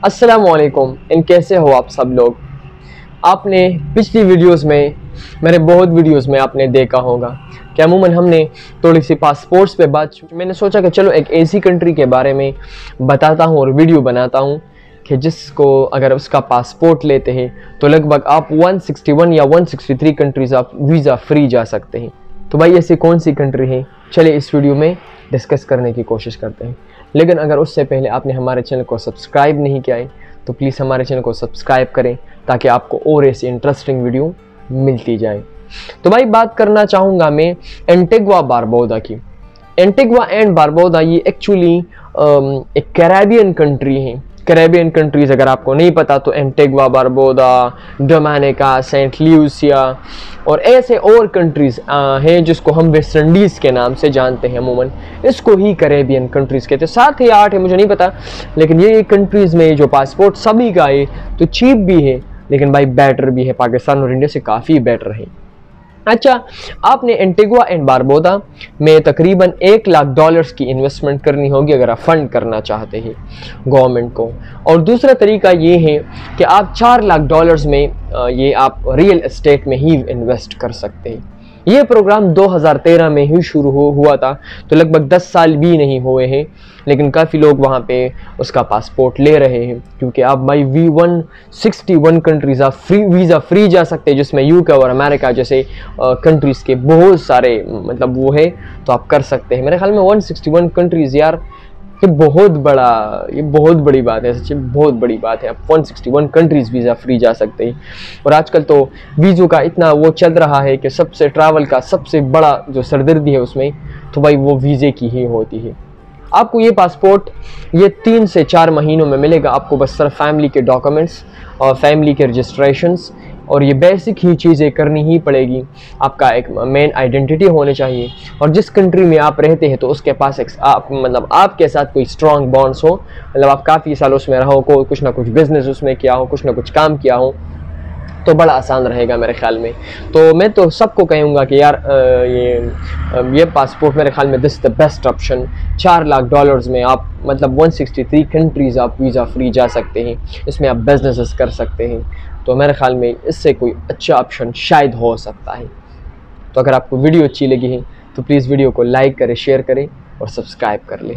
अस्सलामुअलैकुम। कैसे हो आप सब लोग। आपने पिछली वीडियोस में, मेरे बहुत वीडियोस में आपने देखा होगा कि अमूमन हमने थोड़ी सी पासपोर्ट्स पे बात, मैंने सोचा कि चलो एक ऐसी कंट्री के बारे में बताता हूँ और वीडियो बनाता हूँ कि जिसको अगर उसका पासपोर्ट लेते हैं तो लगभग आप 161 या 163 कंट्रीज़ आप वीज़ा फ्री जा सकते हैं। तो भाई ऐसी कौन सी कंट्री है, चलिए इस वीडियो में डिस्कस करने की कोशिश करते हैं। लेकिन अगर उससे पहले आपने हमारे चैनल को सब्सक्राइब नहीं किया है तो प्लीज़ हमारे चैनल को सब्सक्राइब करें ताकि आपको और ऐसी इंटरेस्टिंग वीडियो मिलती जाए। तो भाई बात करना चाहूँगा मैं एंटीगुआ बारबुडा की। एंटीगुआ एंड बारबुडा ये एक्चुअली एक कैरेबियन कंट्री है। कैरेबियन कंट्रीज़ अगर आपको नहीं पता तो एंटीगुआ बारबुडा, डोमिनिका, सेंट ल्यूसिया और ऐसे और कंट्रीज़ हैं जिसको हम वेस्ट इंडीज़ के नाम से जानते हैं। अमूमन इसको ही कैरेबियन कंट्रीज़ कहते हैं। 7 या 8 है मुझे नहीं पता, लेकिन ये कंट्रीज़ में जो पासपोर्ट सभी का है तो चीप भी है लेकिन भाई बेटर भी है, पाकिस्तान और इंडिया से काफ़ी बेटर है। अच्छा, आपने एंटीगुआ एंड बारबुडा में तकरीबन $1 लाख की इन्वेस्टमेंट करनी होगी अगर आप फंड करना चाहते हैं गवर्नमेंट को। और दूसरा तरीका ये है कि आप $4 लाख में ये आप रियल एस्टेट में ही इन्वेस्ट कर सकते हैं। ये प्रोग्राम 2013 में ही शुरू हुआ था, तो लगभग 10 साल भी नहीं हुए हैं, लेकिन काफ़ी लोग वहाँ पे उसका पासपोर्ट ले रहे हैं क्योंकि आप भाई 161 कंट्रीज़ आप वीज़ा फ्री जा सकते हैं, जिसमें यूके और अमेरिका जैसे कंट्रीज़ के बहुत सारे मतलब वो है, तो आप कर सकते हैं। मेरे ख्याल में 161 कंट्रीज़ यार ये बहुत बड़ी बात है, सच्ची बहुत बड़ी बात है। आप 161 कंट्रीज़ वीज़ा फ्री जा सकते हैं। और आजकल तो वीज़ों का इतना वो चल रहा है कि सबसे ट्रैवल का सबसे बड़ा जो सरदर्दी है उसमें तो भाई वो वीज़े की ही होती है। आपको ये पासपोर्ट ये 3 से 4 महीनों में मिलेगा। आपको बस सिर्फ फैमिली के डॉक्यूमेंट्स और फैमिली के रजिस्ट्रेशंस और ये बेसिक ही चीज़ें करनी ही पड़ेगी। आपका एक मेन आइडेंटिटी होने चाहिए और जिस कंट्री में आप रहते हैं तो उसके पास एक मतलब आपके साथ कोई स्ट्रॉन्ग बॉन्ड्स हो, मतलब आप काफ़ी साल उसमें रहो, को कुछ ना कुछ बिजनेस उसमें किया हो, कुछ ना कुछ काम किया हो, तो बड़ा आसान रहेगा मेरे ख्याल में। तो मैं तो सबको कहूँगा कि यार ये पासपोर्ट मेरे ख्याल में this the best option. $4 lakh में आप मतलब 163 कंट्रीज़ आप वीज़ा फ्री जा सकते हैं। इसमें आप बिजनेसेस कर सकते हैं, तो मेरे ख्याल में इससे कोई अच्छा ऑप्शन शायद हो सकता है। तो अगर आपको वीडियो अच्छी लगी है तो प्लीज़ वीडियो को लाइक करें, शेयर करें और सब्सक्राइब कर लें।